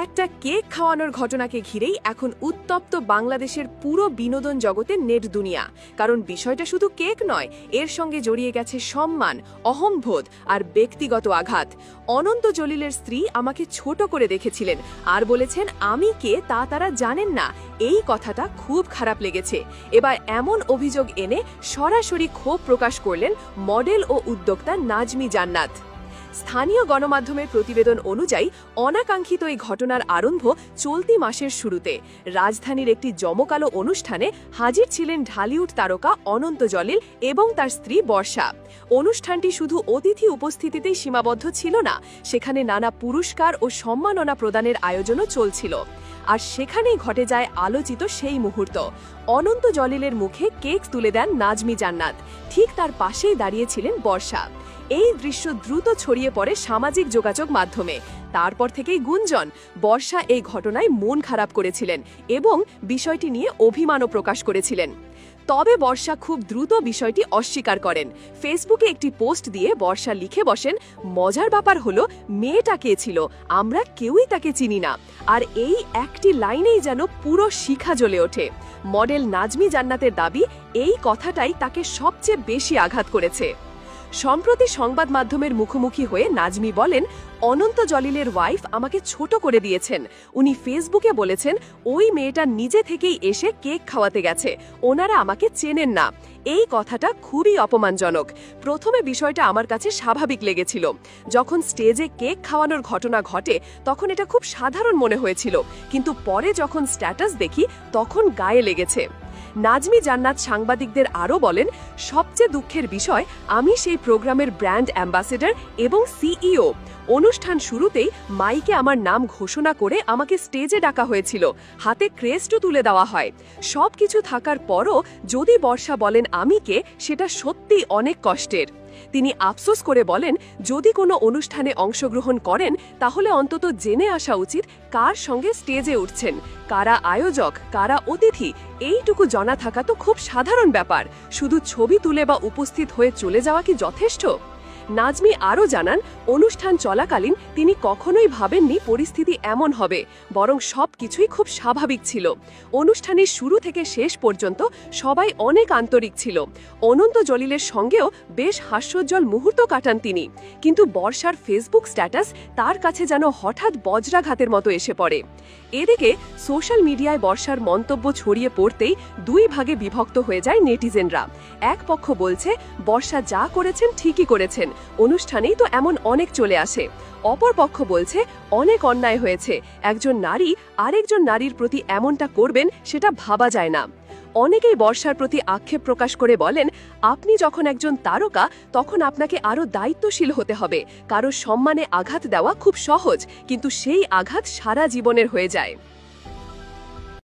একটা কেক খাওয়ানোর ঘটনাকে ঘিরেই এখন উত্তপ্ত বাংলাদেশের পুরো বিনোদন জগতের নেট দুনিয়া। কারণ বিষয়টা শুধু কেক নয়, এর সঙ্গে জড়িয়ে গেছে সম্মান, অহংবোধ আর ব্যক্তিগত আঘাত। অনন্ত জলিলের স্ত্রী আমাকে ছোট করে দেখেছিলেন আর বলেছেন আমি কে তা তারা জানেন না। এই কথাটা খুব খারাপ লেগেছে। এবার এমন অভিযোগ এনে সরাসরি ক্ষোভ প্রকাশ করলেন মডেল ও উদ্যোক্তা নাজমি জান্নাত। স্থানীয় গণমাধ্যমের প্রতিবেদন অনুযায়ী অনাকাঙ্ক্ষিত এই ঘটনার আরম্ভ চলতি মাসের শুরুতে রাজধানীর একটি জমকালো অনুষ্ঠানে হাজির ছিলেন ঢালিউড তারকা অনন্ত জলিল এবং তার স্ত্রী বর্ষা। অনুষ্ঠানটি শুধু অতিথি উপস্থিতিতেই সীমাবদ্ধ ছিল না, সেখানে নানা পুরস্কার ও সম্মাননা প্রদানের আয়োজনও চলছিল। আর সেখানেই ঘটে যায় আলোচিত সেই মুহূর্ত। অনন্ত জলিলের মুখে কেক তুলে দেন নাজমি জান্নাত, ঠিক তার পাশেই দাঁড়িয়েছিলেন বর্ষা। এই দৃশ্য দ্রুত ছড়িয়ে পড়ে সামাজিক যোগাযোগ মাধ্যমে। তারপর থেকেই গুঞ্জন বর্ষা এই ঘটনায় মন খারাপ করেছিলেন এবং বিষয়টি নিয়ে অভিমানও প্রকাশ করেছিলেন। তবে বর্ষা খুব দ্রুত বিষয়টি অস্বীকার করেন। ফেসবুকে একটি পোস্ট দিয়ে বর্ষা লিখে বসেন, মজার ব্যাপার হলো মেয়েটা কে ছিল, আমরা কেউই তাকে চিনি না। আর এই একটি লাইনেই যেন পুরো শিখা জ্বলে ওঠে। মডেল নাজমি জান্নাতের দাবি এই কথাটাই তাকে সবচেয়ে বেশি আঘাত করেছে। সম্প্রতি সংবাদ মাধ্যমের মুখোমুখি হয়ে নাজমি বলেন, অনন্ত জলিলের ওয়াইফ আমাকে ছোট করে দিয়েছেন। উনি ফেসবুকে বলেছেন ওই মেয়েটা নিজে থেকেই এসে কেক খাওয়াতে গেছে, ওনারা আমাকে চেনেন না। এই কথাটা খুবই অপমানজনক। প্রথমে বিষয়টা আমার কাছে স্বাভাবিক লেগেছিল। যখন স্টেজে কেক খাওয়ানোর ঘটনা ঘটে তখন এটা খুব সাধারণ মনে হয়েছিল, কিন্তু পরে যখন স্ট্যাটাস দেখি তখন গায়ে লেগেছে। নাজমি জান্নাত সাংবাদিকদের আরও বলেন, সবচেয়ে দুঃখের বিষয় আমি সেই প্রোগ্রামের ব্র্যান্ড অ্যাম্বাসেডর এবং সিইও। অনুষ্ঠান শুরুতেই মাইকে আমার নাম ঘোষণা করে আমাকে স্টেজে ডাকা হয়েছিল, হাতে ক্রেস্টও তুলে দেওয়া হয়। সবকিছু থাকার পরও যদি বর্ষা বলেন আমি কে, সেটা সত্যি অনেক কষ্টের। তিনি আফসোস করে বলেন, যদি কোনো অনুষ্ঠানে অংশগ্রহণ করেন তাহলে অন্তত জেনে আসা উচিত কার সঙ্গে স্টেজে উঠছেন, কারা আয়োজক, কারা অতিথি। এইটুকু জানা থাকা তো খুব সাধারণ ব্যাপার। শুধু ছবি তুলে বা উপস্থিত হয়ে চলে যাওয়া কি যথেষ্ট? নাজমি আরও জানান, অনুষ্ঠান চলাকালীন তিনি কখনোই ভাবেননি পরিস্থিতি এমন হবে, বরং সবকিছুই খুব স্বাভাবিক ছিল। অনুষ্ঠানের শুরু থেকে শেষ পর্যন্ত সবাই অনেক আন্তরিক ছিল। অনন্ত জলিলের সঙ্গেও বেশ হাস্যোজ্জ্বল মুহূর্ত কাটান তিনি। কিন্তু বর্ষার ফেসবুক স্ট্যাটাস তার কাছে যেন হঠাৎ বজ্রাঘাতের মতো এসে পড়ে। এদিকে সোশ্যাল মিডিয়ায় বর্ষার মন্তব্য ছড়িয়ে পড়তেই দুই ভাগে বিভক্ত হয়ে যায় নেটিজেনরা। এক পক্ষ বলছে বর্ষা যা করেছেন ঠিকই করেছেন, অনুষ্ঠানেই তো এমন অনেক চলে আসে। অপর পক্ষ বলছে অনেক অন্যায় হয়েছে, একজন নারী আরেকজন নারীর প্রতি এমনটা করবেন সেটা ভাবা যায় না। অনেকেই বর্ষার প্রতি আক্ষেপ প্রকাশ করে বলেন, আপনি যখন একজন তারকা তখন আপনাকে আরও দায়িত্বশীল হতে হবে। কারো সম্মানে আঘাত দেওয়া খুব সহজ, কিন্তু সেই আঘাত সারা জীবনের হয়ে যায়।